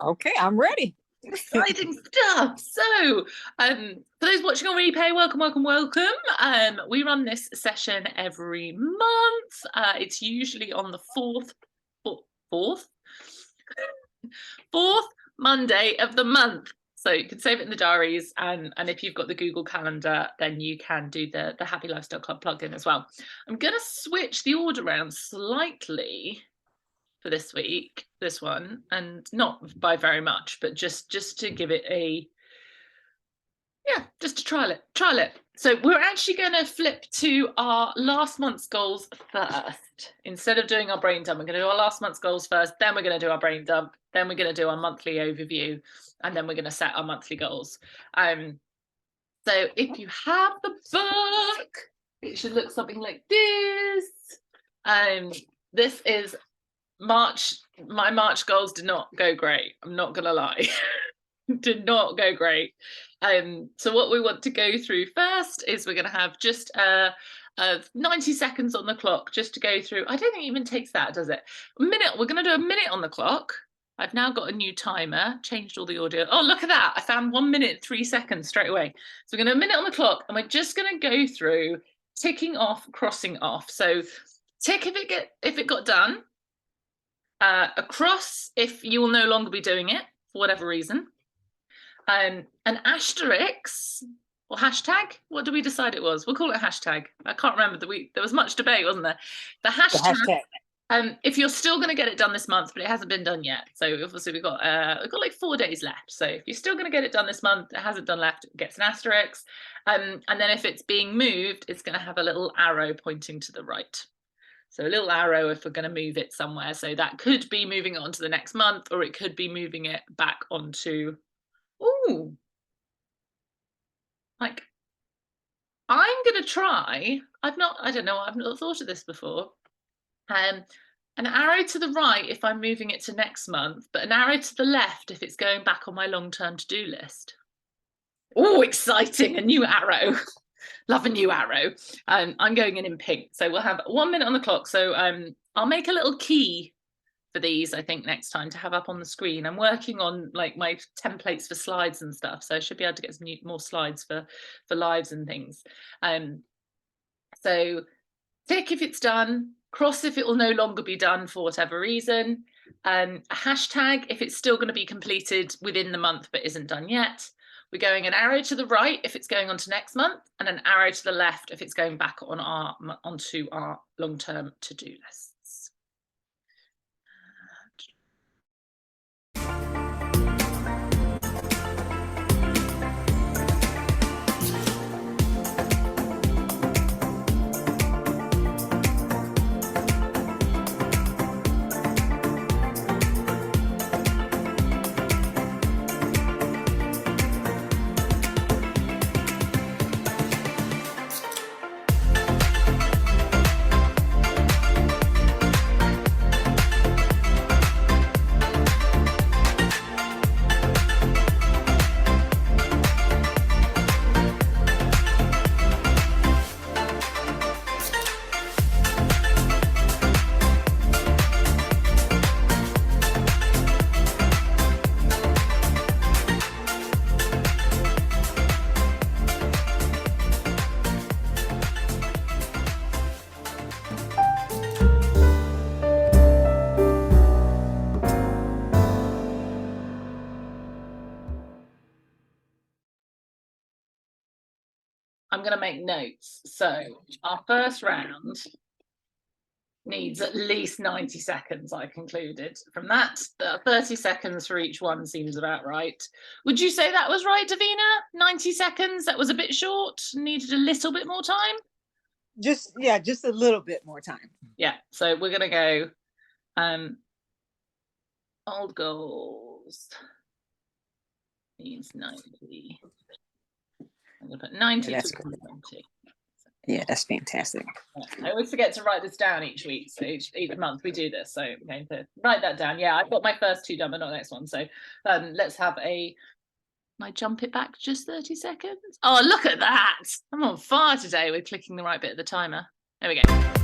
Okay, I'm ready. Exciting stuff. So, for those watching on replay, welcome. We run this session every month. It's usually on the fourth Monday of the month. So you can save it in the diaries, and if you've got the Google Calendar, then you can do the Happy Lifestyle Club plugin as well. I'm going to switch the order around slightly for this one, and not by very much, but just to give it just to trial it. So we're actually going to flip to our last month's goals first. Instead of doing our brain dump, we're going to do our last month's goals first, then we're going to do our brain dump, then we're going to do our monthly overview, and then we're going to set our monthly goals. So if you have the book, it should look something like this. This is March. My March goals did not go great. I'm not gonna lie. Did not go great. So what we want to go through first is we're going to have just 90 seconds on the clock just to go through. I don't think it even takes that, does it? A minute. We're going to do a minute on the clock. I've now got a new timer, changed all the audio. Oh, look at that. I found 1 minute, 3 seconds straight away. So we're going to do a minute on the clock, and we're just going to go through ticking off, crossing off. So tick if it got done. A cross if you will no longer be doing it for whatever reason. An asterisk or hashtag. What do we decide it was? We'll call it a hashtag. I can't remember. There was much debate, wasn't there? The hashtag. If you're still going to get it done this month, but it hasn't been done yet. So obviously we've got like 4 days left. So if you're still going to get it done this month, it hasn't done left, it gets an asterisk. And then if it's being moved, it's going to have a little arrow pointing to the right. So a little arrow if we're going to move it somewhere. So that could be moving it on to the next month, or it could be moving it back onto. Ooh, like I'm going to try. I've not thought of this before. An arrow to the right if I'm moving it to next month, but an arrow to the left if it's going back on my long-term to-do list. Oh, exciting, a new arrow. Love a new arrow. I'm going in pink. So we'll have 1 minute on the clock. So I'll make a little key for these, I think, next time to have up on the screen. I'm working on like my templates for slides and stuff. So I should be able to get some more slides for lives and things. So tick if it's done, cross if it will no longer be done for whatever reason. A hashtag if it's still going to be completed within the month but isn't done yet. We're going an arrow to the right if it's going on to next month, and an arrow to the left if it's going back on onto our long-term to-do lists. I'm going to make notes. So our first round needs at least 90 seconds, I concluded. From that, 30 seconds for each one seems about right. Would you say that was right, Davina? 90 seconds? That was a bit short? Needed a little bit more time? Just a little bit more time. Yeah, so we're going to go old goals needs 90. I'm going to put 90 to 20. Yeah, that's fantastic. I always forget to write this down each week. So each month we do this. So I'm going to write that down. Yeah, I've got my first two done, but not the next one. So let's have I jump it back just 30 seconds? Oh, look at that. I'm on fire today with clicking the right bit of the timer. There we go.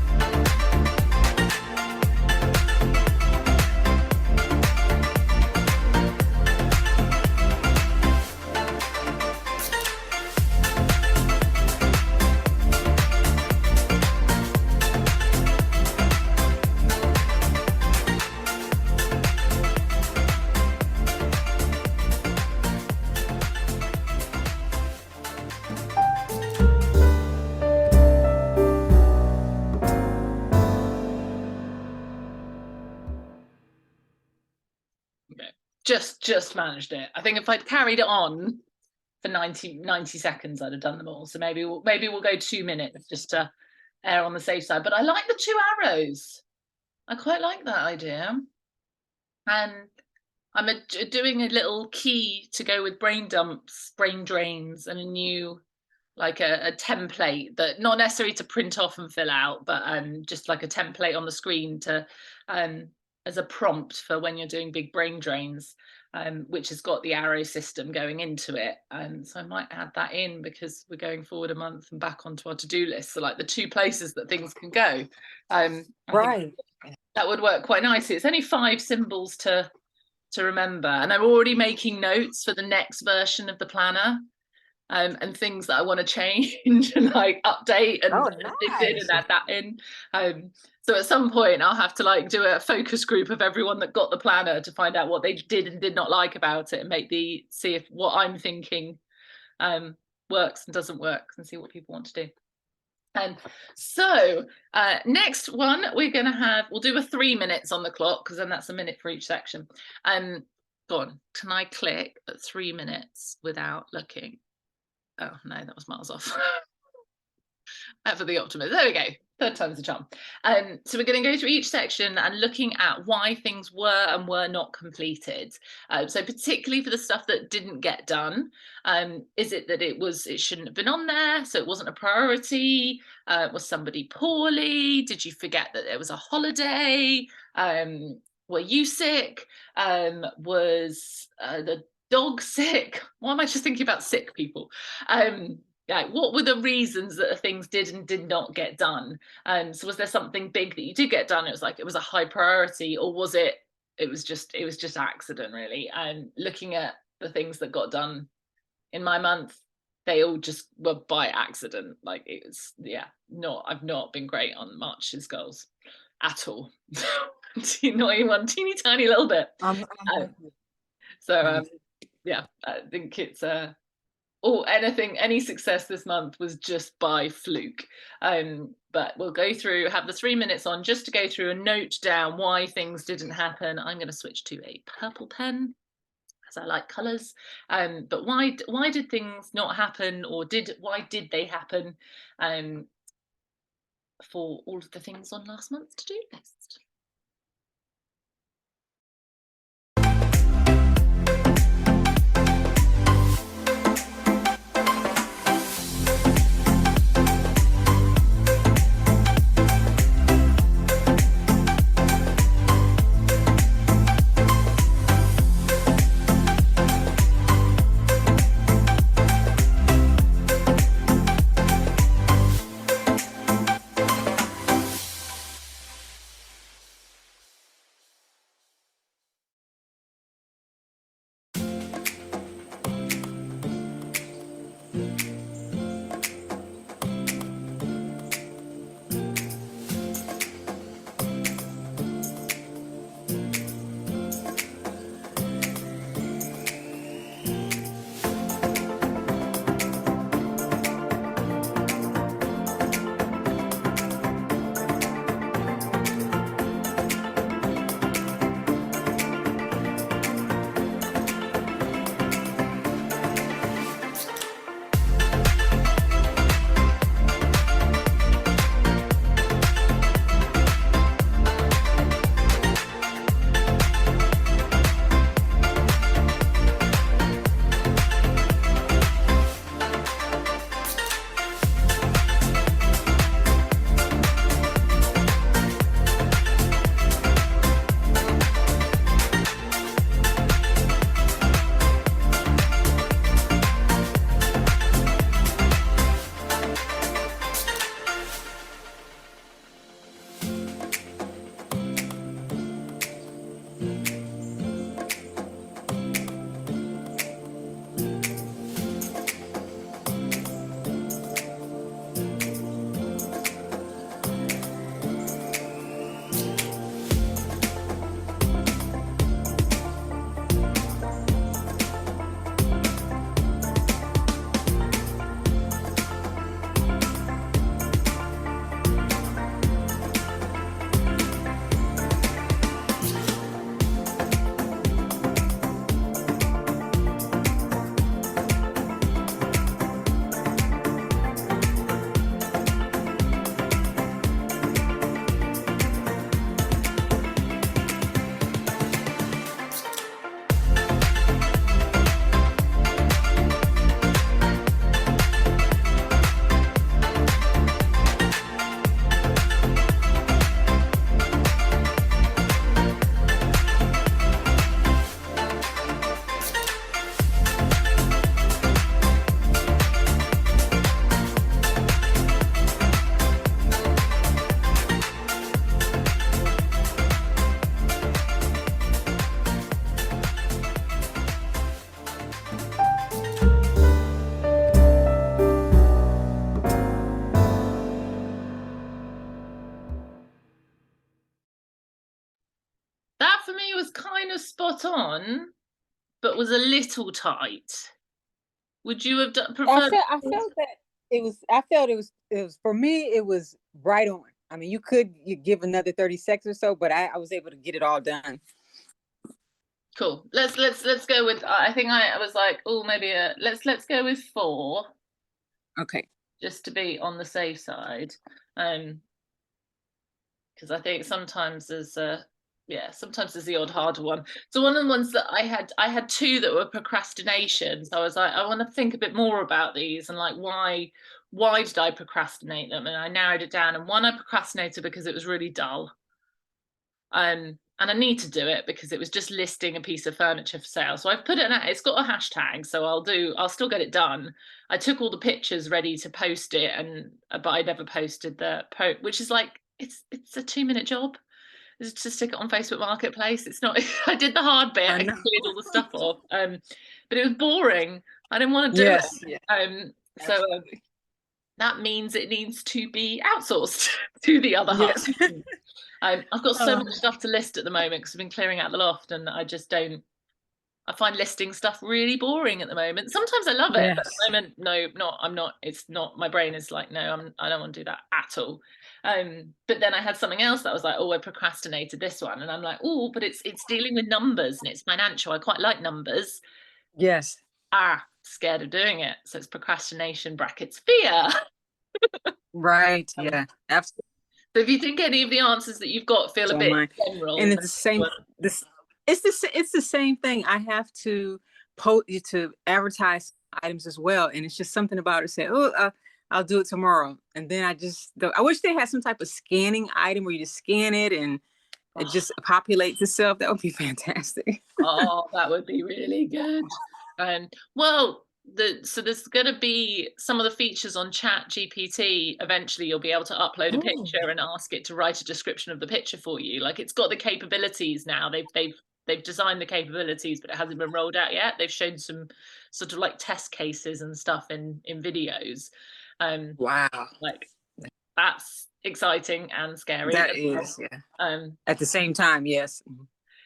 just managed it. I think if I'd carried it on for 90 seconds, I'd have done them all. So maybe we'll go 2 minutes just to err on the safe side. But I like the 2 arrows. I quite like that idea. And I'm doing a little key to go with brain dumps, brain drains, and a new, like a template that not necessarily to print off and fill out, but just like a template on the screen to as a prompt for when you're doing big brain drains, which has got the arrow system going into it. So I might add that in because we're going forward a month and back onto our to-do list. So like the 2 places that things can go. I Right. think that would work quite nicely. It's only 5 symbols to remember, and I'm already making notes for the next version of the planner, and things that I want to change and like update and Nice. add that in. So at some point I'll have to like do a focus group of everyone that got the planner to find out what they did and did not like about it, and see if what I'm thinking works and doesn't work, and see what people want to do. And so next one we'll do a 3 minutes on the clock, because then that's a minute for each section. Go on, can I click at 3 minutes without looking? Oh no, that was miles off. For the optimist. There we go. 3rd time's the charm. So we're going to go through each section and looking at why things were and were not completed. So particularly for the stuff that didn't get done, is it that it shouldn't have been on there, so it wasn't a priority? Was somebody poorly? Did you forget that there was a holiday? Were you sick? Was the dog sick? Why am I just thinking about sick people? What were the reasons that things did and did not get done? So was there something big that you did get done? It was a high priority, or was it was just accident, really? And looking at the things that got done in my month, they all just were by accident. Like I've not been great on March's goals at all. Not even one teeny tiny little bit. I think it's any success this month was just by fluke. But we'll go through, have the 3 minutes on just to go through and note down why things didn't happen. I'm going to switch to a purple pen because I like colours. But why did things not happen, or why did they happen for all of the things on last month's to-do list? spot on, but was a little tight. Would you have I preferred? felt that I felt it was for me, it was right on. I mean, you give another 30 seconds or so, but I was able to get it all done. Cool. Let's go with. I think I was like, oh, maybe let's go with 4. Okay. Just to be on the safe side, because I think sometimes there's the odd harder one. So one of the ones that I had 2 that were procrastination. So I was like, I want to think a bit more about these and like why did I procrastinate them? And I narrowed it down. And one I procrastinated because it was really dull. And I need to do it because it was just listing a piece of furniture for sale. So I've put it in, it's got a hashtag, so I'll still get it done. I took all the pictures ready to post it, but I never posted the post, which is like, it's a 2-minute job. Is to stick it on Facebook Marketplace. It's not, I did the hard bit, I cleared all the stuff off. But it was boring. I didn't want to do it. Yeah. So that means it needs to be outsourced to the other half. I've got so much stuff to list at the moment because I've been clearing out the loft, and I just don't. I find listing stuff really boring at the moment. Sometimes I love it, but at the moment, no, I'm not. It's not. My brain is like, no, I don't want to do that at all. But then I had something else that was like, oh, I procrastinated this one, and I'm like, oh, but it's dealing with numbers and it's financial. I quite like numbers. Yes. Scared of doing it, so it's procrastination brackets fear. Right. Yeah. Absolutely. So if you think any of the answers that you've got feel a bit general, and it's the same. It's the same thing. I have to advertise items as well, and it's just something about it. Say, I'll do it tomorrow, and then I wish they had some type of scanning item where you just scan it and it just populates itself. That would be fantastic. Oh, that would be really good. Well, so there's going to be some of the features on ChatGPT. Eventually you'll be able to upload a picture and ask it to write a description of the picture for you. Like, it's got the capabilities now. They've designed the capabilities, but it hasn't been rolled out yet. They've shown some sort of like test cases and stuff in videos. Wow. Like, that's exciting and scary. That is, yeah. At the same time, yes.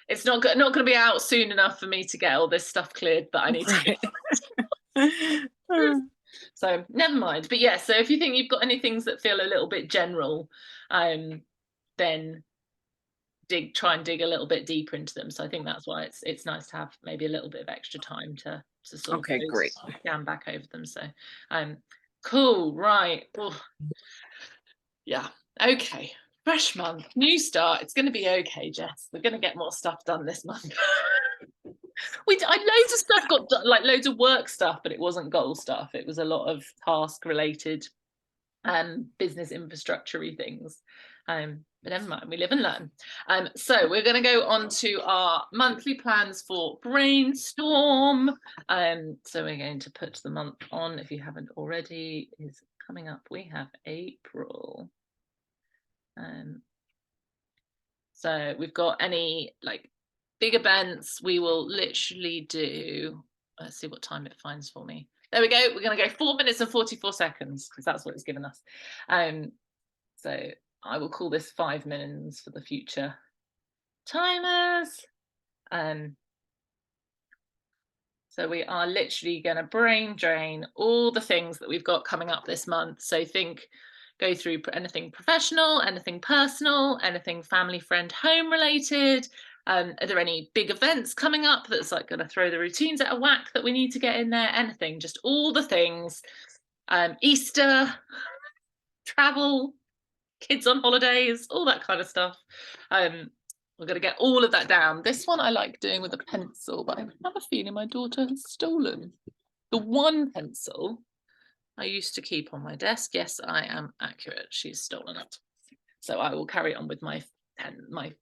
It's not going to be out soon enough for me to get all this stuff cleared, but I need to. So never mind. But yeah, so if you think you've got any things that feel a little bit general, then try and dig a little bit deeper into them. So I think that's why it's nice to have maybe a little bit of extra time to sort of great. scan back over them. So cool, right. Yeah, okay. Fresh month, new start. It's going to be okay, Jess. We're going to get more stuff done this month. Loads of stuff got done, like loads of work stuff, but it wasn't goal stuff. It was a lot of task related business infrastructure-y things. But never mind, we live and learn. So we're going to go on to our monthly plans for Brainstorm. So we're going to put the month on, if you haven't already, is coming up. We have April. So we've got any like big events, we will literally do, let's see what time it finds for me. There we go. We're going to go 4 minutes and 44 seconds because that's what it's given us. So I will call this 5 minutes for the future timers. So we are literally going to brain drain all the things that we've got coming up this month. So go through anything professional, anything personal, anything family, friend, home related. Are there any big events coming up that's like going to throw the routines at a whack that we need to get in there? Anything, just all the things. Easter, travel, kids on holidays, all that kind of stuff. We're going to get all of that down. This one I like doing with a pencil, but I have a feeling my daughter has stolen the one pencil I used to keep on my desk. Yes, I am accurate. She's stolen it. So I will carry on with my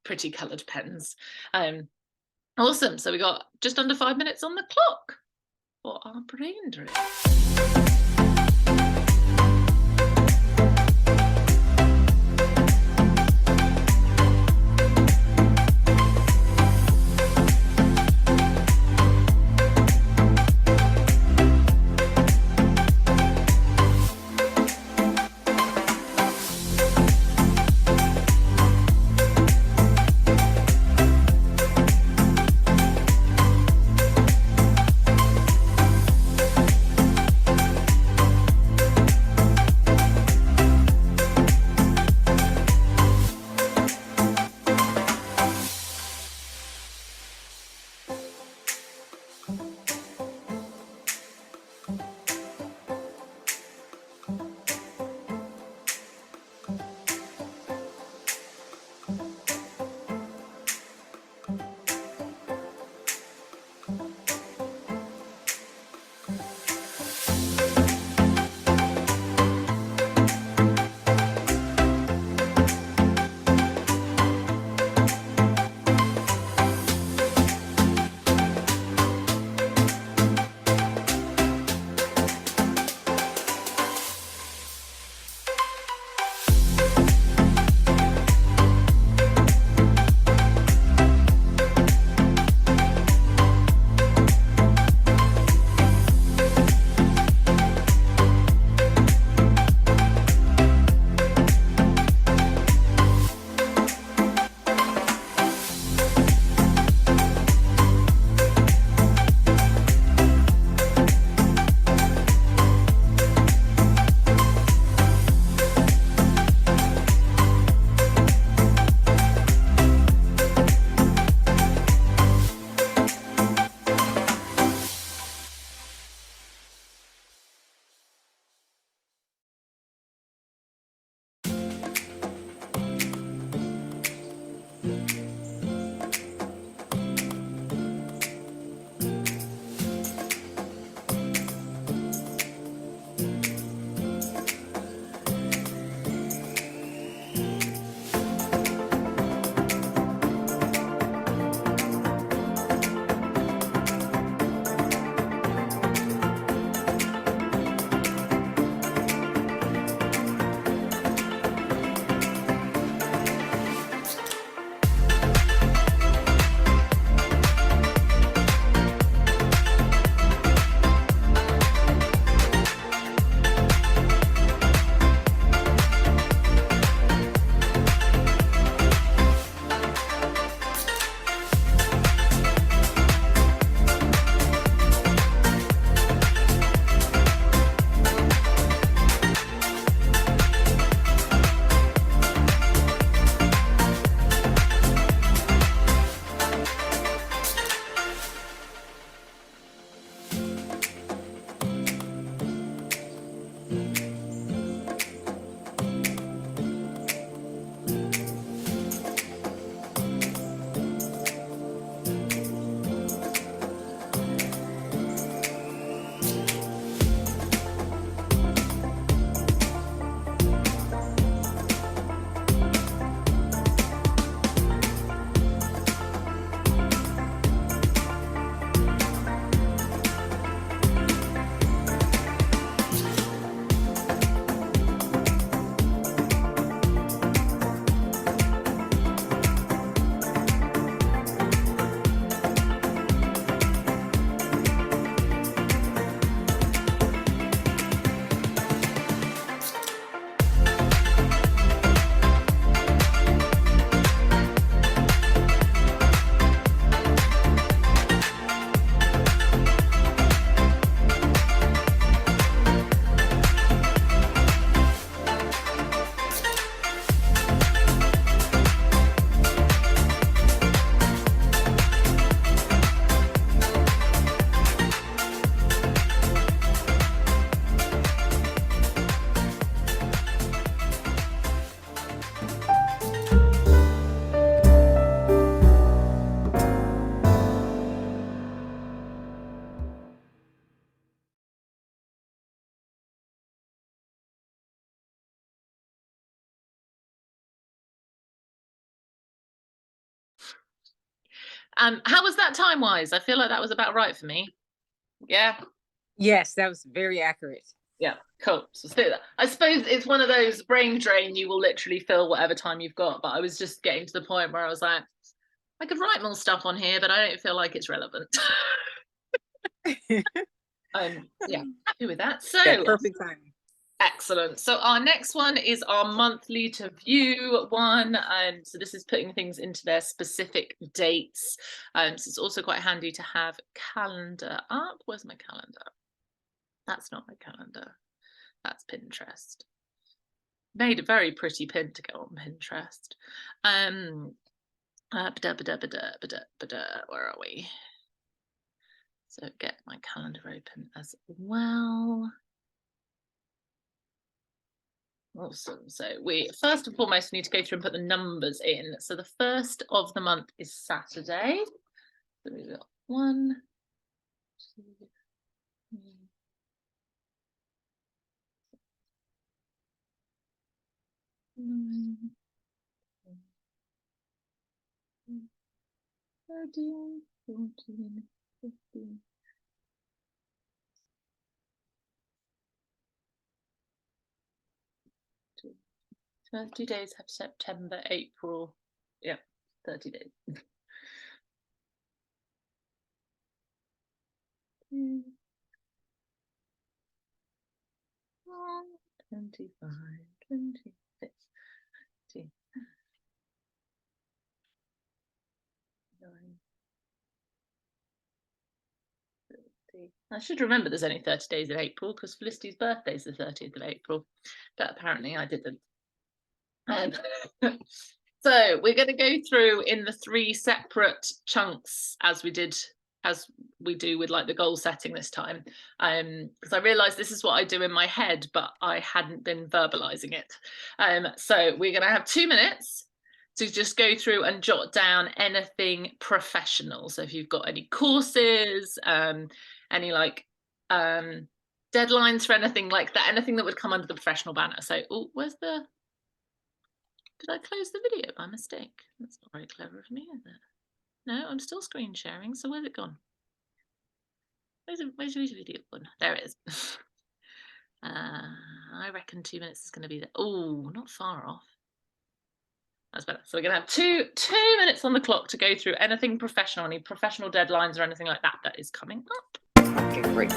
pretty coloured pens. Awesome. So we got just under 5 minutes on the clock for our brain drill. How was that time wise? I feel like that was about right for me. Yeah. Yes, that was very accurate. Yeah, cool. So let's do that. I suppose it's one of those brain drain, you will literally fill whatever time you've got. But I was just getting to the point where I was like, I could write more stuff on here, but I don't feel like it's relevant. Yeah, happy with that. So Yeah, perfect timing. excellent. So our next one is our monthly to view one. So this is putting things into their specific dates. So it's also quite handy to have calendar up. Where's my calendar? That's not my calendar. That's Pinterest. Made a very pretty pin to go on Pinterest. Where are we? So get my calendar open as well. Awesome. So we first and foremost need to go through and put the numbers in. So the first of the month is Saturday. So we've got 1, 2, 3, 9, 13, 14, 15. First 2 days have September, April. Yeah, 30 days. 25, 26, 29. I should remember there's only 30 days in April because Felicity's birthday is the 30th of April, but apparently I didn't. So we're going to go through in the 3 separate chunks as we do with like the goal setting this time, because I realized this is what I do in my head, but I hadn't been verbalizing it. So we're going to have 2 minutes to just go through and jot down anything professional. So if you've got any courses, any like deadlines for anything like that, anything that would come under the professional banner. So, oh, did I close the video by mistake? That's not very clever of me, is it? No, I'm still screen sharing. So where's it gone? Where's your video gone? There it is. I reckon 2 minutes is going to be there. Oh, not far off. That's better. So we're going to have two minutes on the clock to go through anything professional, any professional deadlines or anything like that that is coming up. Okay, great.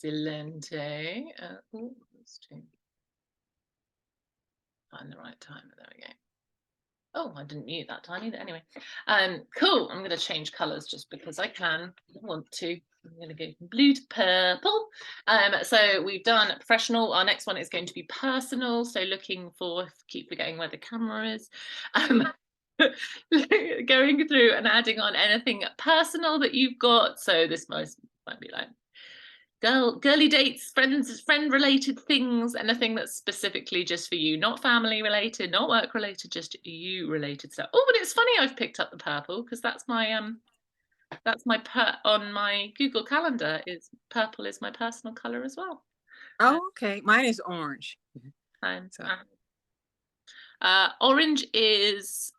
Excelente. Oh, let's find the right timer. There we go. Oh, I didn't mute that time either. Anyway, cool. I'm going to change colours just because I can. I want to. I'm going to go from blue to purple. So we've done professional. Our next one is going to be personal. So looking for, keep forgetting where the camera is. Going through and adding on anything personal that you've got. So this might be like girly dates, friend related things, anything that's specifically just for you, not family related, not work related, just you related stuff. Oh, but it's funny I've picked up the purple because that's my on my Google Calendar is purple is my personal color as well. Oh, okay. Mine is orange. And orange is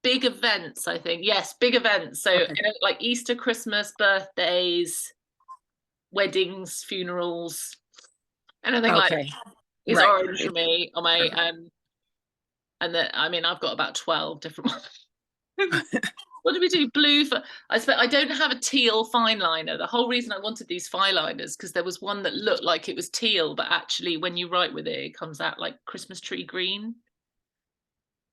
big events, I think. Yes, big events. So Okay. like Easter, Christmas, birthdays, weddings, funerals, anything like that is Right. orange for me. On my and that, I mean, I've got about 12 different ones. What do we do? Blue for I don't have a teal fine liner. The whole reason I wanted these fine liners because there was one that looked like it was teal, but actually when you write with it, it comes out like Christmas tree green,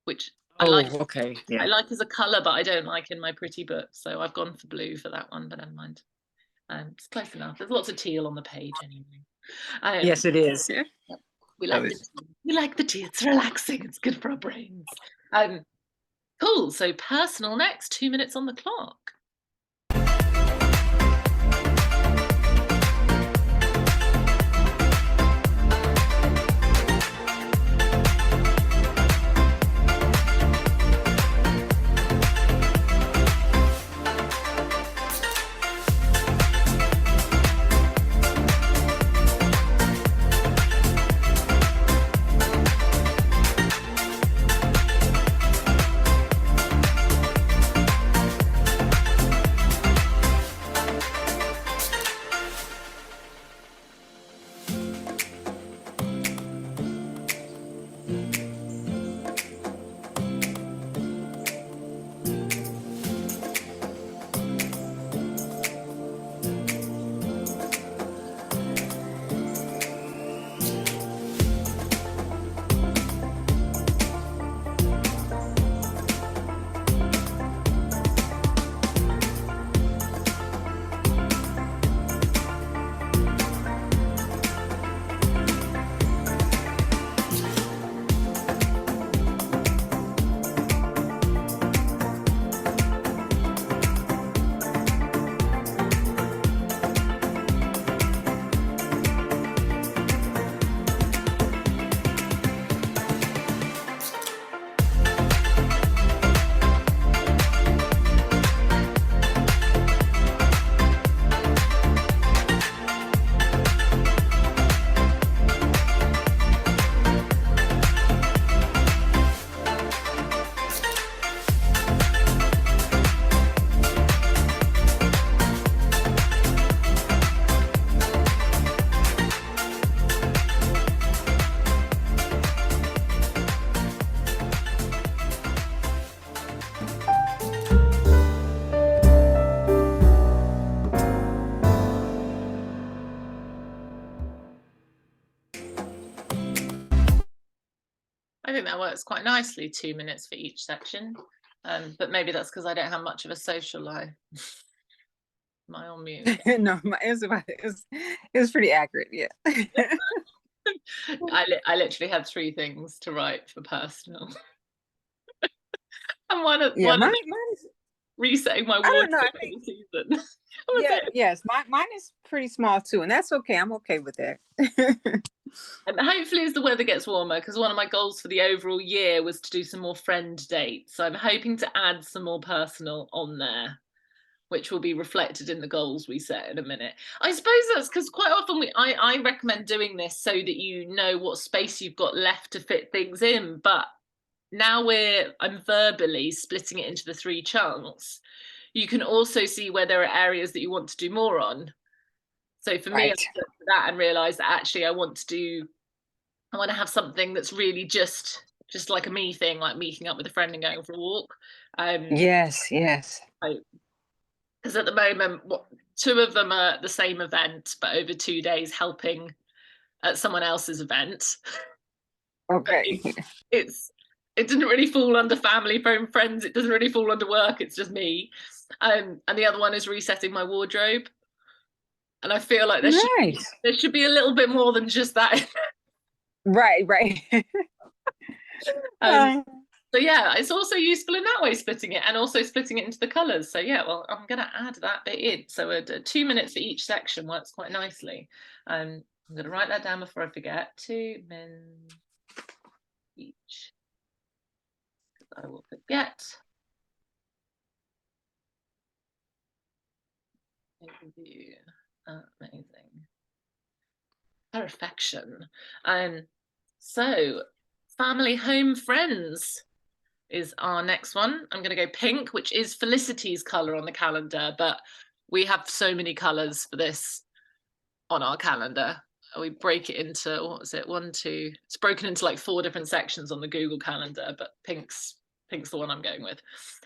which I like. Okay. Yeah. I like as a color, but I don't like in my pretty book. So I've gone for blue for that one, but never mind. It's close enough. There's lots of teal on the page anyway. Yes, it is. Yeah. We like the tea. It's relaxing. It's good for our brains. Cool. So personal next. 2 minutes on the clock. I think that works quite nicely, 2 minutes for each section. But maybe that's because I don't have much of a social life. My on mute. No, it was pretty accurate. Yeah. I literally had 3 things to write for personal. And one of Mine is, resetting my I don't wardrobe know, I for think, the season. yes, mine is pretty small too, and that's okay. I'm okay with that. And hopefully as the weather gets warmer, because one of my goals for the overall year was to do some more friend dates. So I'm hoping to add some more personal on there, which will be reflected in the goals we set in a minute. I suppose that's because quite often I recommend doing this so that you know what space you've got left to fit things in. But now I'm verbally splitting it into the 3 chunks. You can also see where there are areas that you want to do more on. So for me, I looked at that and realised that actually I want to have something that's really just like a me thing, like meeting up with a friend and going for a walk. Yes. Because at the moment, 2 of them are the same event, but over 2 days helping at someone else's event. Okay. It didn't really fall under family, friends. It doesn't really fall under work. It's just me. And the other one is resetting my wardrobe. And I feel like Nice. there should be a little bit more than just that. Right, right. um, so yeah, it's also useful in that way, splitting it, and also splitting it into the colours. So yeah, well, I'm going to add that bit in. So 2 minutes for each section works quite nicely. I'm going to write that down before I forget. 2 min each. I will forget. Overview. Amazing. Perfection. So family, home, friends is our next one. I'm going to go pink, which is Felicity's colour on the calendar, but we have so many colours for this on our calendar. We break it into, what was it, 1, 2, it's broken into like 4 different sections on the Google calendar, but pink's the one I'm going with.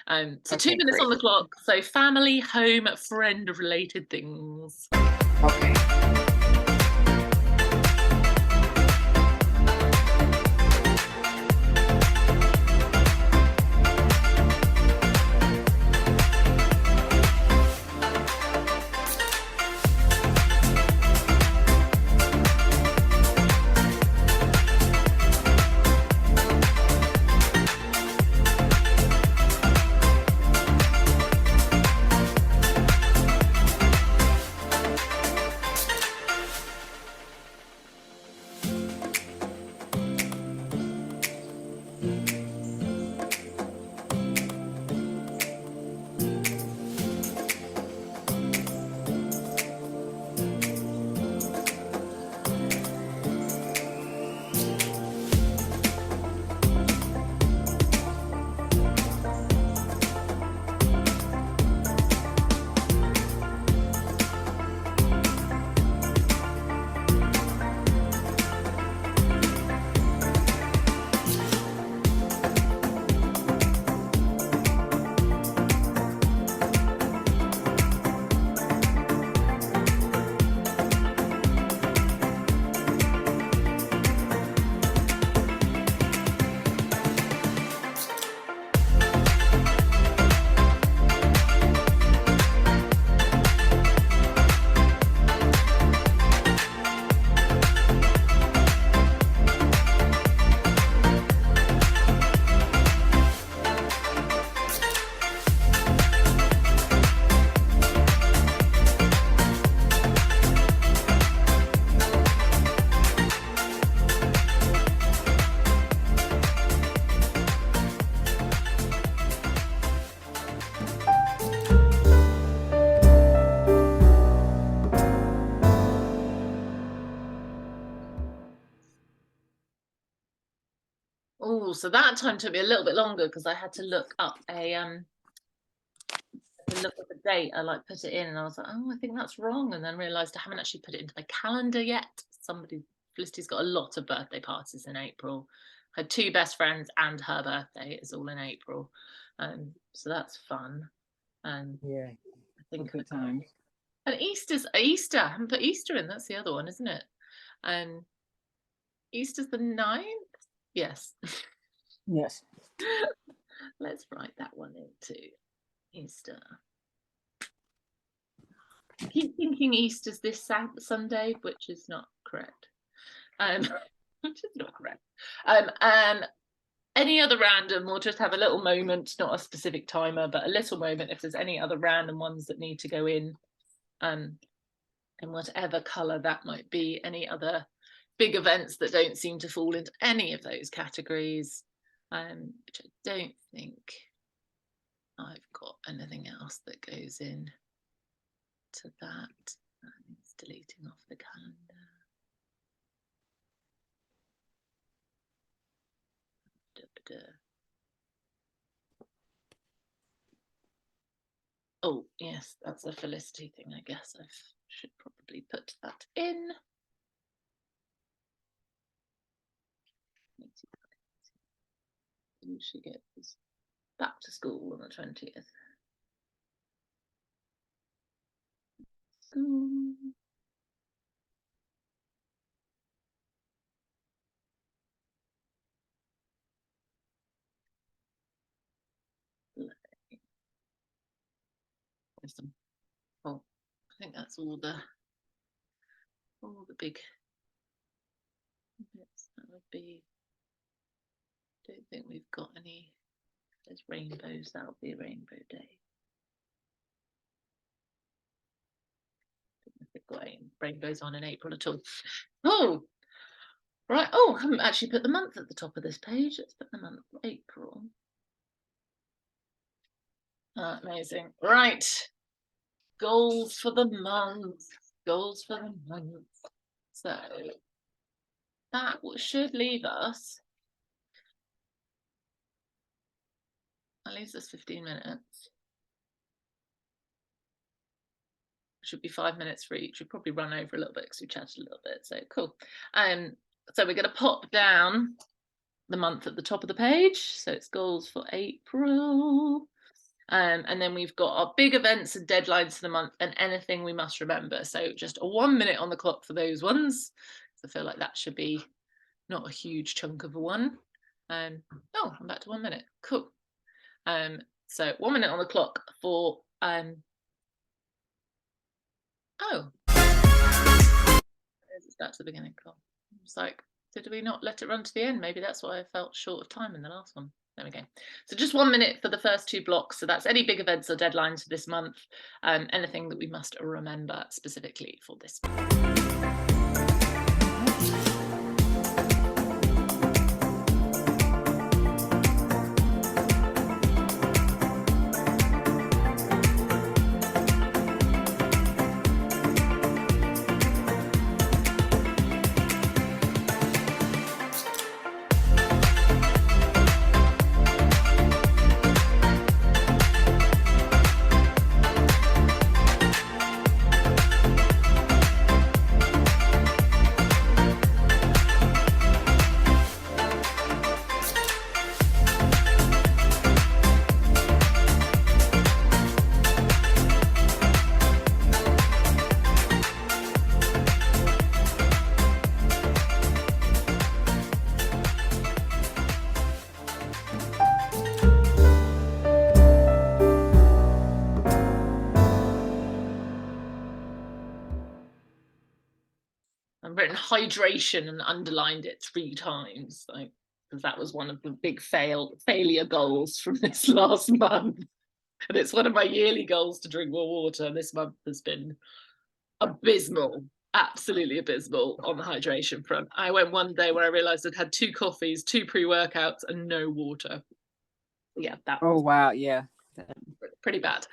So Okay, 2 minutes great. on the clock. So family, home, friend related things. Okay. Oh, so that time took me a little bit longer because I had to look up look at the date. I like put it in and I was like, oh, I think that's wrong, and then realized I haven't actually put it into my calendar yet. Felicity's got a lot of birthday parties in April. Her 2 best friends and her birthday is all in April, so that's fun. Yeah, I think good times. And Easter. I haven't put Easter in. That's the other one, isn't it? Easter's the 9th. Yes. Yes. Let's write that one into Easter. I keep thinking Easter's this Sunday, which is not correct. Which is not correct. Any other random, we'll just have a little moment, not a specific timer, but a little moment if there's any other random ones that need to go in, in whatever colour that might be, any other big events that don't seem to fall into any of those categories, which I don't think I've got anything else that goes in to that. It's deleting off the calendar. Oh yes, that's a Felicity thing. I guess I should probably put that in. She gets back to school on the 20th. Oh, I think that's all the big bits. That would be. Don't think we've got any. There's rainbows. That'll be a rainbow day. Don't think we've got any rainbows on in April at all. Oh, right. Oh, I haven't actually put the month at the top of this page. Let's put the month, April. Amazing. Right. Goals for the month. Goals for the month. So that should leave us. That leaves us 15 minutes. Should be 5 minutes for each. We'll probably run over a little bit because we chatted a little bit. So cool. So we're going to pop down the month at the top of the page. So it's goals for April. And then we've got our big events and deadlines for the month and anything we must remember. So just a 1 minute on the clock for those ones. So I feel like that should be not a huge chunk of a one. Oh, I'm back to 1 minute. Cool. So 1 minute on the clock for it's back to the beginning. Cool. It's like, did we not let it run to the end? Maybe that's why I felt short of time in the last one. There we go. So just 1 minute for the first two blocks. So that's any big events or deadlines for this month. Anything that we must remember specifically for this month. I've written hydration and underlined it 3 times, like, because that was one of the big failure goals from this last month. And it's one of my yearly goals to drink more water. And this month has been abysmal, absolutely abysmal on the hydration front. I went one day where I realized I'd had 2 coffees, 2 pre-workouts and no water. Yeah, that was wow, yeah. pretty bad.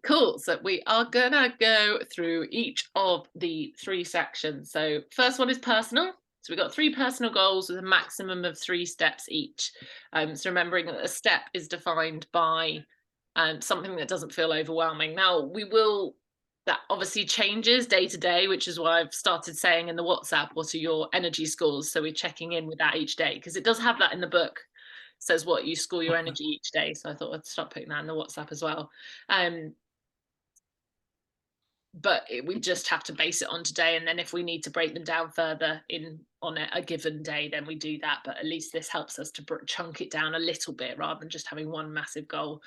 Cool. So we are gonna go through each of the 3 sections. So first one is personal. So we've got 3 personal goals with a maximum of 3 steps each. So remembering that a step is defined by something that doesn't feel overwhelming. Now that obviously changes day to day, which is why I've started saying in the WhatsApp, what are your energy scores? So we're checking in with that each day, because it does have that in the book. Says what you score your energy each day. So I thought I'd start putting that in the WhatsApp as well. But we just have to base it on today. And then if we need to break them down further on a given day, then we do that. But at least this helps us to chunk it down a little bit rather than just having one massive goal.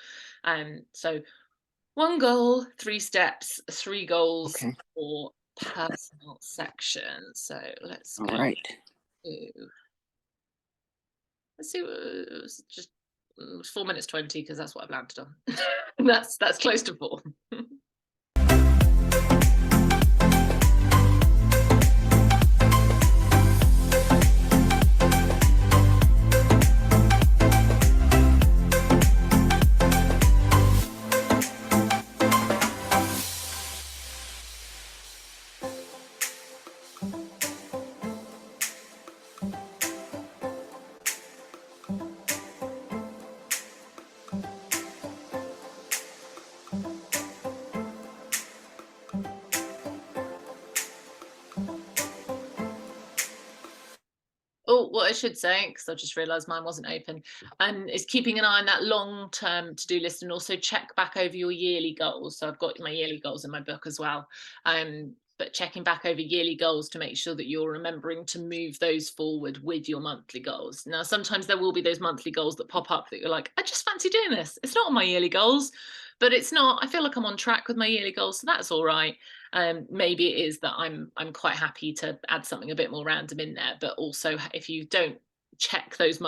So 1 goal, 3 steps, 3 goals for personal section. So let's go. All right. Let's see, it was just 4 minutes 20 because that's what I've landed on. that's close to 4. Oh, what I should say, because I just realised mine wasn't open, is keeping an eye on that long-term to-do list, and also check back over your yearly goals. So I've got my yearly goals in my book as well. But checking back over yearly goals to make sure that you're remembering to move those forward with your monthly goals. Now, sometimes there will be those monthly goals that pop up that you're like, I just fancy doing this. It's not on my yearly goals, but it's not. I feel like I'm on track with my yearly goals, so that's all right. Maybe it is that I'm quite happy to add something a bit more random in there. But also, if you don't check those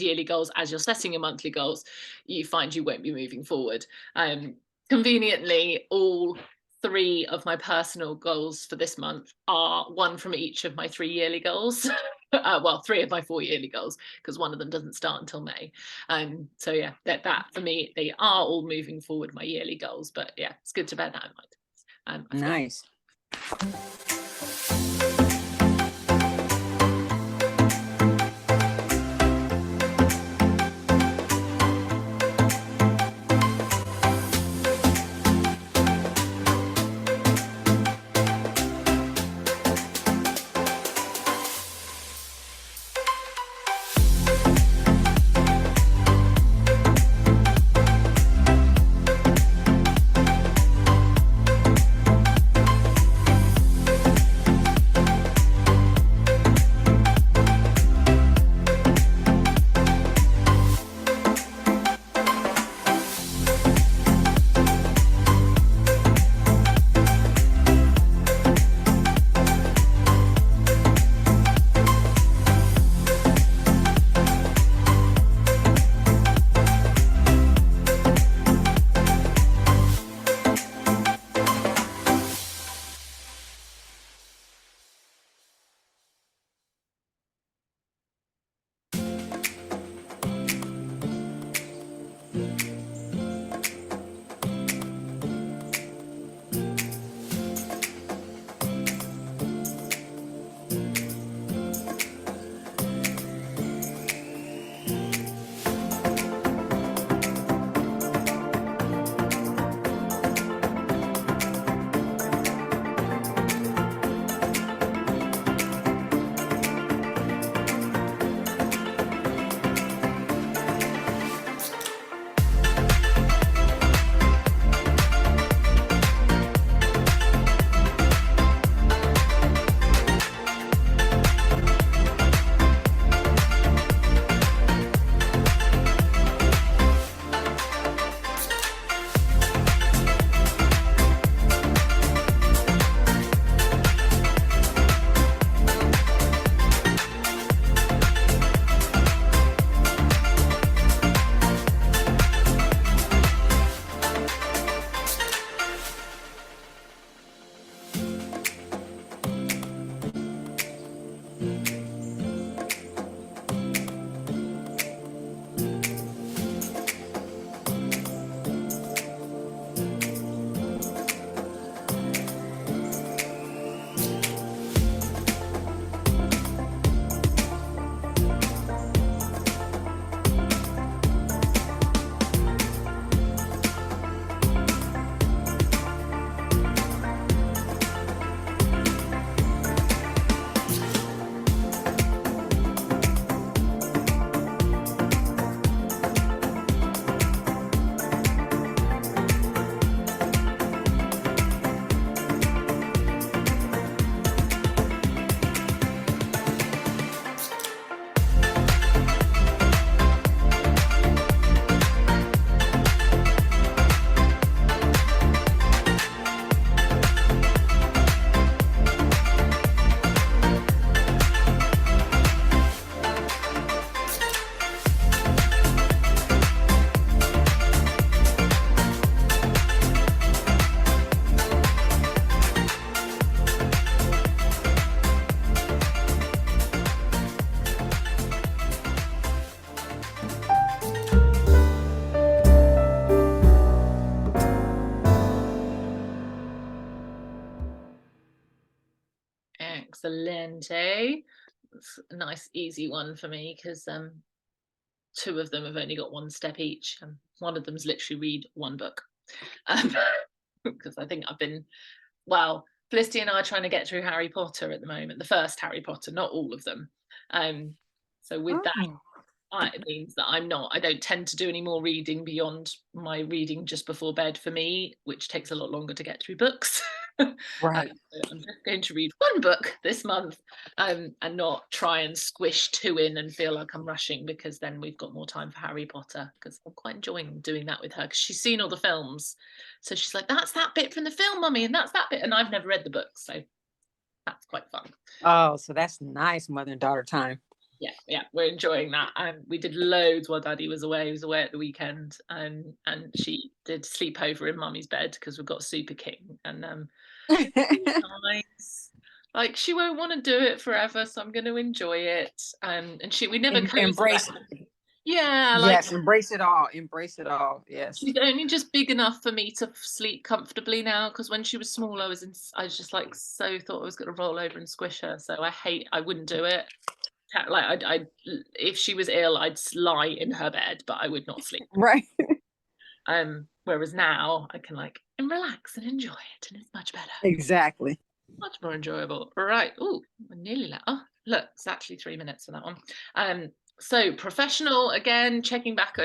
yearly goals as you're setting your monthly goals, you find you won't be moving forward. Conveniently, all 3 of my personal goals for this month are one from each of my 3 yearly goals. Well, 3 of my 4 yearly goals, because one of them doesn't start until May. So yeah, that for me, they are all moving forward, my yearly goals. But yeah, it's good to bear that in mind. Nice. Excelente. It's a nice, easy one for me because 2 of them have only got 1 step each, and one of them's literally read 1 book. Because I think I've been, well, Felicity and I are trying to get through Harry Potter at the moment, the first Harry Potter, not all of them. So with that, Oh, it means that I don't tend to do any more reading beyond my reading just before bed for me, which takes a lot longer to get through books. right. So I'm just going to read one book this month, and not try and squish two in and feel like I'm rushing, because then we've got more time for Harry Potter, because I'm quite enjoying doing that with her, because she's seen all the films. So she's like, that's that bit from the film, mummy, and that's that bit. And I've never read the book, so that's quite fun. Oh, so that's nice mother and daughter time. Yeah, we're enjoying that. We did loads while Daddy was away. He was away at the weekend, and she did sleepover in Mummy's bed because we've got Super King, and it's really nice. Like, she won't want to do it forever, so I'm going to enjoy it. And we never cozy Embrace up. it. Yeah, like, Yes, embrace it all. Embrace it all. Yes. she's only just big enough for me to sleep comfortably now. Because when she was small, I was just like so thought I was going to roll over and squish her. So I wouldn't do it. Like, I if she was ill, I'd lie in her bed, but I would not sleep. Right. Whereas now I can and relax and enjoy it, and it's much better, Exactly. much more enjoyable. Right. Oh, we're nearly oh, look, it's actually 3 minutes for that one. So professional, again, checking back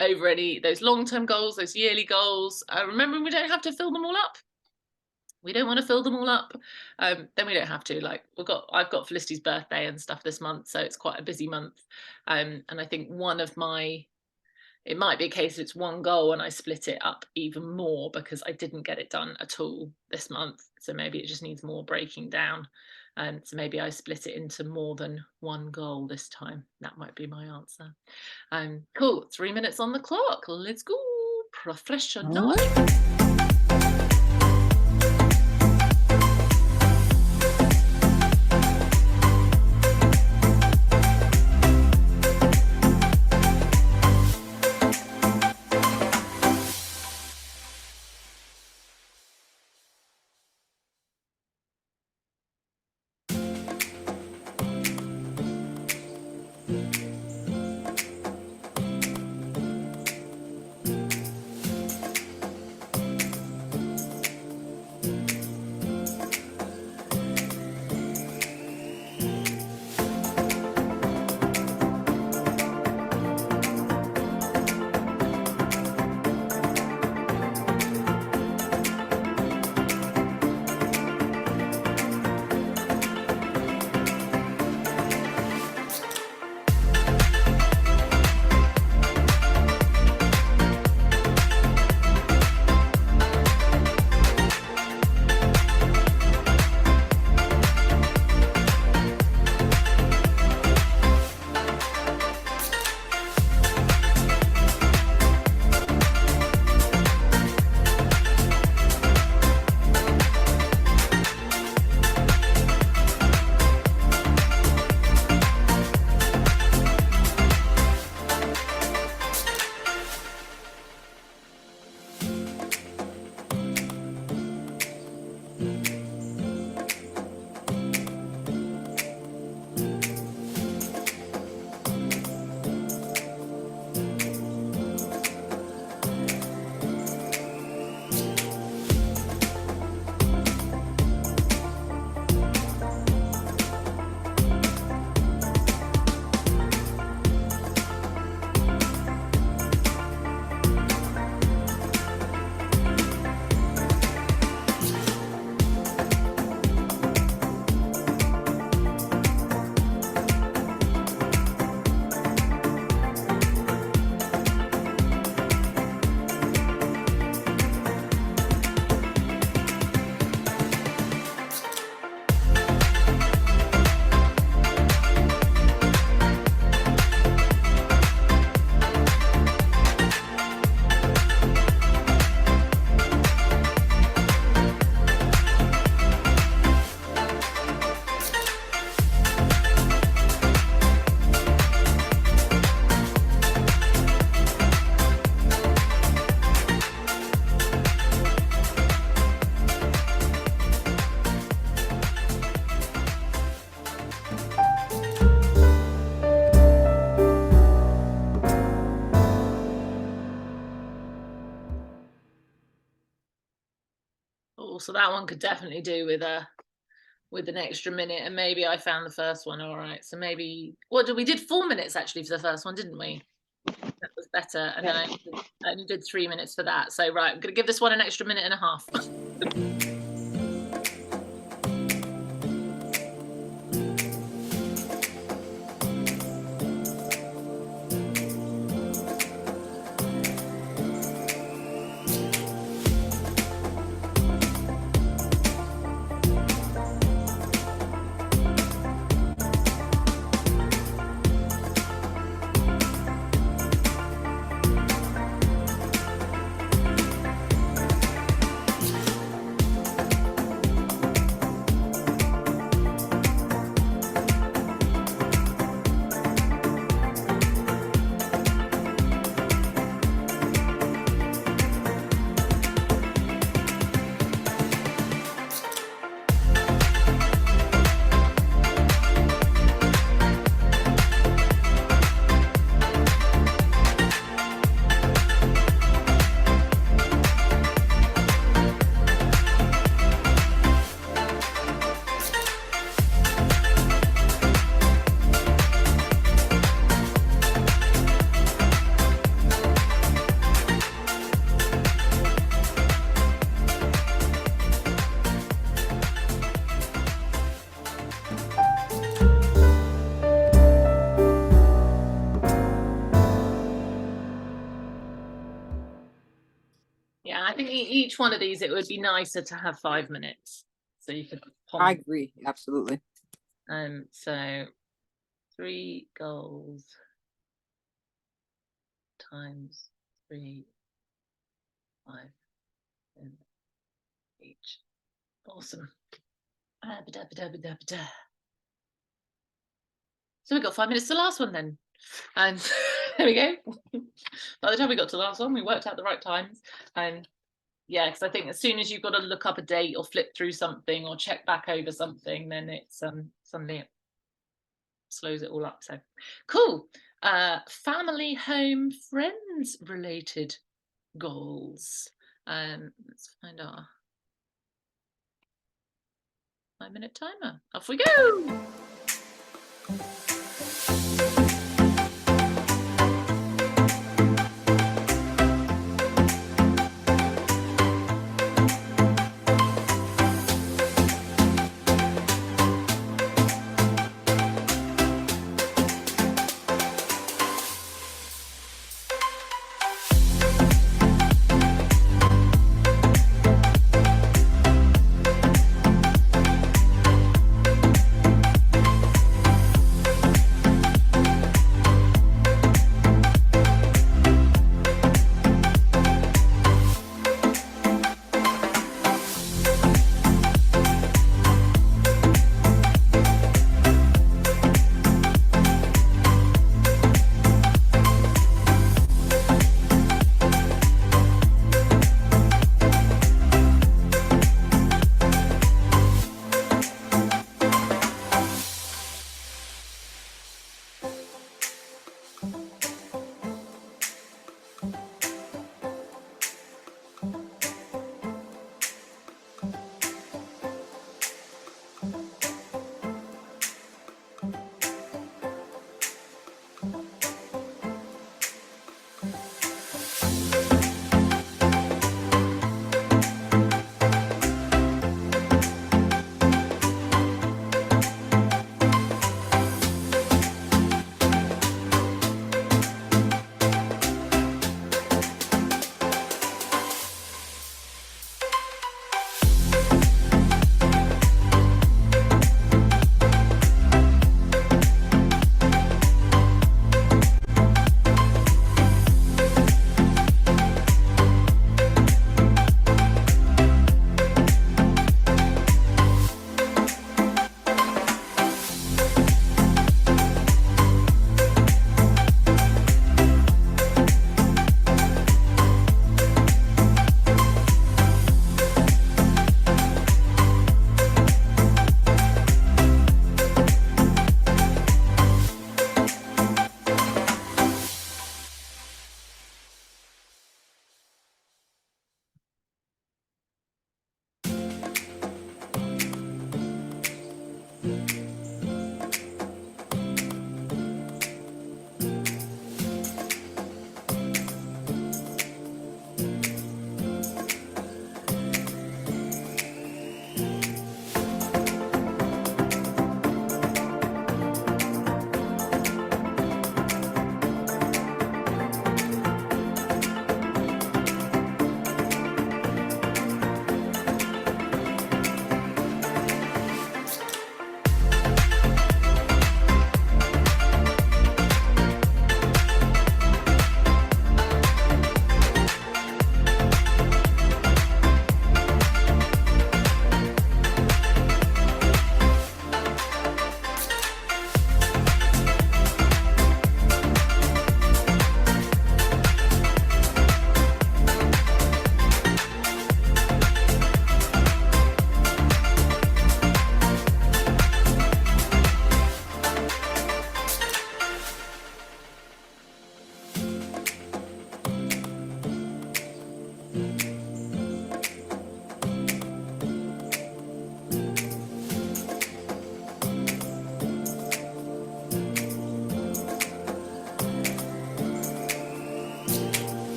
over any those long-term goals, those yearly goals. Remembering we don't have to fill them all up. We don't want to fill them all up, then we don't have to. Like, I've got Felicity's birthday and stuff this month, so it's quite a busy month. And I think it might be a case it's one goal and I split it up even more because I didn't get it done at all this month. So maybe it just needs more breaking down. So maybe I split it into more than one goal this time. That might be my answer. Cool. 3 minutes on the clock. Let's go. Professional. All right. Oh, so that one could definitely do with with an extra minute, and maybe I found the first one all right. So maybe we did 4 minutes actually for the first one, didn't we? That was better, and then I only did 3 minutes for that. So right, I'm going to give this one an extra minute and a half. Yeah, I think each one of these, it would be nicer to have 5 minutes, so you could I agree, absolutely. so 3 goals times 3, 5 in each. Awesome. So we got 5 minutes to the last one then, and there we go. By the time we got to the last one, we worked out the right times, and yeah, because I think as soon as you've got to look up a date or flip through something or check back over something, then it's suddenly it slows it all up. So cool. Family, home, friends related goals. Let's find our 5-minute timer. Off we go.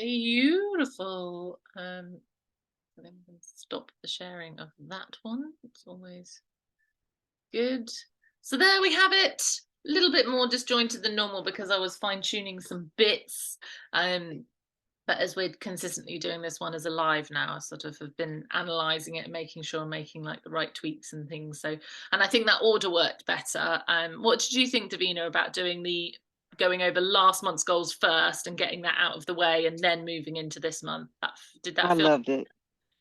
Beautiful. Then we can stop the sharing of that one. It's always good. So there we have it. A little bit more disjointed than normal because I was fine tuning some bits. But as we're consistently doing this one as a live now, I sort of have been analysing it and making sure I'm making like the right tweaks and things. So, and I think that order worked better. What did you think, Davina, about doing the going over last month's goals first and getting that out of the way and then moving into this month? Did that I feel? loved it.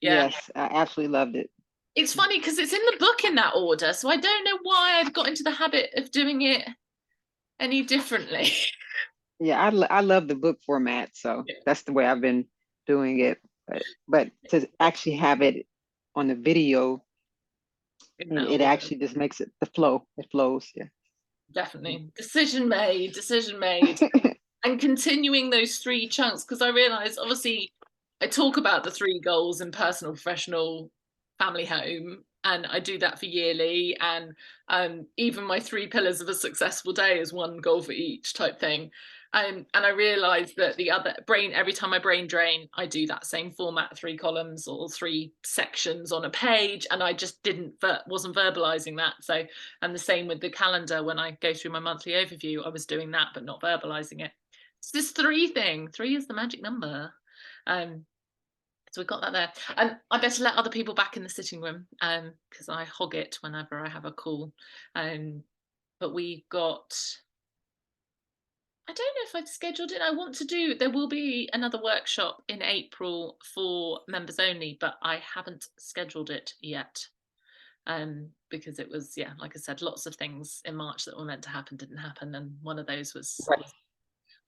Yeah. Yes, I absolutely loved it. It's funny because it's in the book in that order. So I don't know why I've got into the habit of doing it any differently. Yeah, I love the book format, so Yeah. that's the way I've been doing it. But to actually have it on the video, it actually just makes it the flow. It flows. Yeah. Definitely. Decision made. And continuing those 3 chunks, because I realized obviously I talk about the 3 goals in personal, professional, family, home, and I do that for yearly, and even my 3 pillars of a successful day is 1 goal for each type thing. And I realized that the other brain, every time I brain drain, I do that same format, 3 columns or 3 sections on a page, and I just wasn't verbalizing that. So, and the same with the calendar. When I go through my monthly overview, I was doing that but not verbalizing it. It's this 3 thing. 3 is the magic number. So we've got that there. And I better let other people back in the sitting room because I hog it whenever I have a call. But we got, I don't know if I've scheduled it. There will be another workshop in April for members only, but I haven't scheduled it yet. Because it was, yeah, like I said, lots of things in March that were meant to happen didn't happen. And one of those was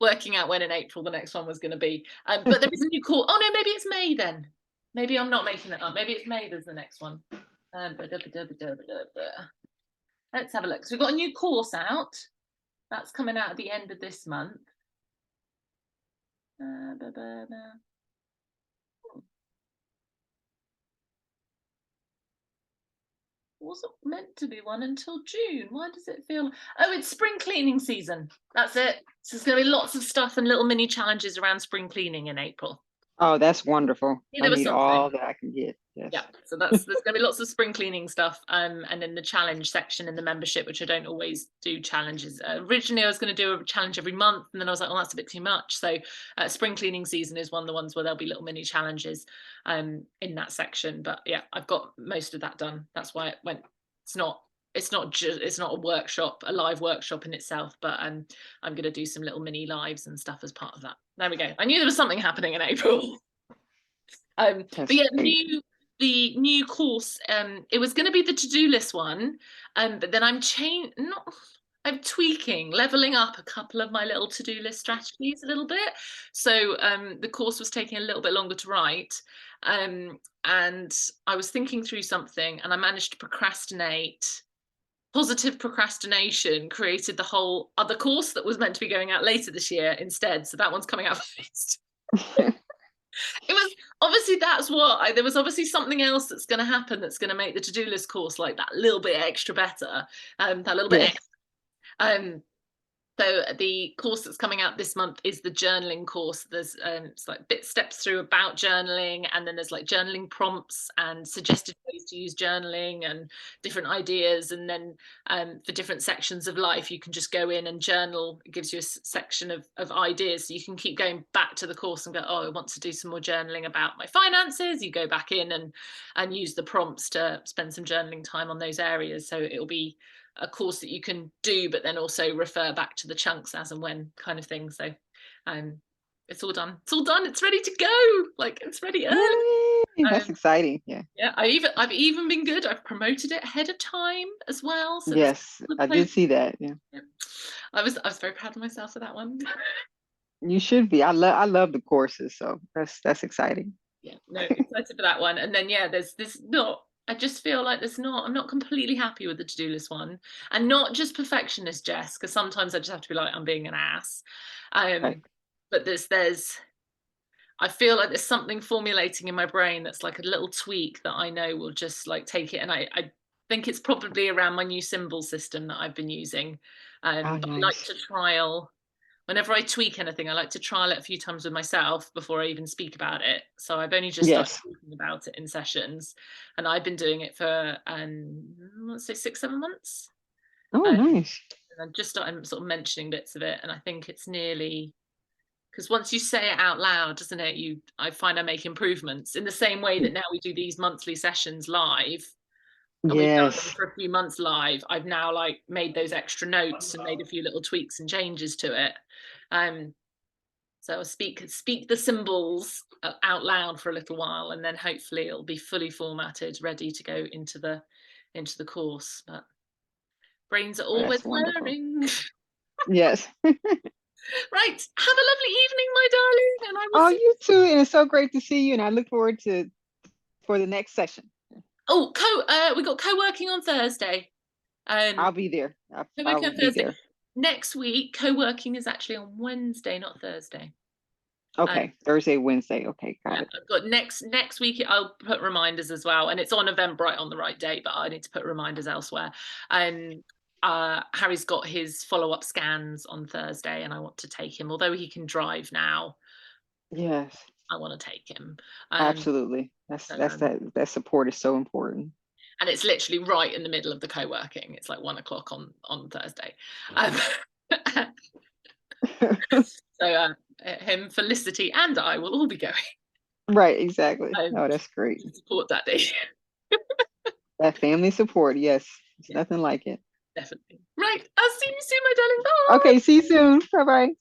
working out when in April the next one was going to be. But there is a new call. Oh no, maybe it's May then. Maybe I'm not making it up. Maybe it's May there's the next one. Let's have a look. So we've got a new course out. That's coming out at the end of this month. Wasn't meant to be one until June. Why does it feel? Oh, it's spring cleaning season. That's it. So there's going to be lots of stuff and little mini challenges around spring cleaning in April. Oh, that's wonderful. Yeah, I need all that I can get. Yes. Yeah, so there's going to be lots of spring cleaning stuff, and then the challenge section in the membership, which I don't always do challenges. Originally, I was going to do a challenge every month, and then I was like, well, that's a bit too much. So spring cleaning season is one of the ones where there'll be little mini challenges in that section. But yeah, I've got most of that done. That's why it went. It's not a workshop, a live workshop in itself, but I'm going to do some little mini lives and stuff as part of that. There we go. I knew there was something happening in April. But yeah, the new course, it was going to be the to-do list one, but then I'm tweaking, leveling up a couple of my little to-do list strategies a little bit. So the course was taking a little bit longer to write, and I was thinking through something, and I managed to procrastinate. Positive procrastination created the whole other course that was meant to be going out later this year instead. So that one's coming out first. It was obviously there was obviously something else that's going to happen that's going to make the to-do list course like that little bit extra better, that little bit extra. So the course that's coming out this month is the journaling course. There's it's like steps through about journaling, and then there's like journaling prompts and suggested ways to use journaling and different ideas. And then for different sections of life, you can just go in and journal. It gives you a section of ideas, so you can keep going back to the course and go, oh, I want to do some more journaling about my finances. You go back in and use the prompts to spend some journaling time on those areas. So it'll be a course that you can do, but then also refer back to the chunks as and when kind of thing. So it's all done. It's ready to go. Like, it's ready early. That's exciting. Yeah. I've even been good. I've promoted it ahead of time as well. So yes, I did see that. Yeah. I was very proud of myself for that one. You should be. I love the courses, so that's exciting. Yeah, no, excited for that one. And then I just feel like I'm not completely happy with the to-do list one, and not just perfectionist, Jess, because sometimes I just have to be like, I'm being an ass. But I feel like there's something formulating in my brain that's like a little tweak that I know will just like take it. And I think it's probably around my new symbol system that I've been using. But I like to trial whenever I tweak anything, I like to trial it a few times with myself before I even speak about it. So I've only just started Yes. talking about it in sessions, and I've been doing it for let's say 6-7 months. Oh, Um, nice. and I've just started sort of mentioning bits of it, and I think it's nearly, because once you say it out loud, doesn't it? I find I make improvements in the same way that now we do these monthly sessions live, and we've done them Yes. for a few months live. I've now like made those extra notes and made a few little tweaks and changes to it. So I'll speak the symbols out loud for a little while, and then hopefully it'll be fully formatted, ready to go into the course. But brains are Oh, always that's wonderful. learning. Yes. Right. Have a lovely evening, my darling. And I will Oh, see you too. And it's so great to see you. And I look forward for the next session. Oh, we got co-working on Thursday. I'll be there. I Co-working will on be Thursday. there. Next week, co-working is actually on Wednesday, not Thursday. Okay. Thursday, Wednesday. Okay. Got it. I've got next week. I'll put reminders as well, and it's on Eventbrite on the right date, but I need to put reminders elsewhere. Harry's got his follow-up scans on Thursday, and I want to take him. Although he can drive now, Yes. I want to take him. Absolutely. That support is so important. And it's literally right in the middle of the co-working. It's like 1 o'clock on Thursday. So him, Felicity, and I will all be going. Right, exactly. Oh, that's great. To support Daddy. That family support, yes. It's nothing like it. Definitely. Right. I'll see you soon, my darling. Bye. Okay, see you soon. Bye-bye.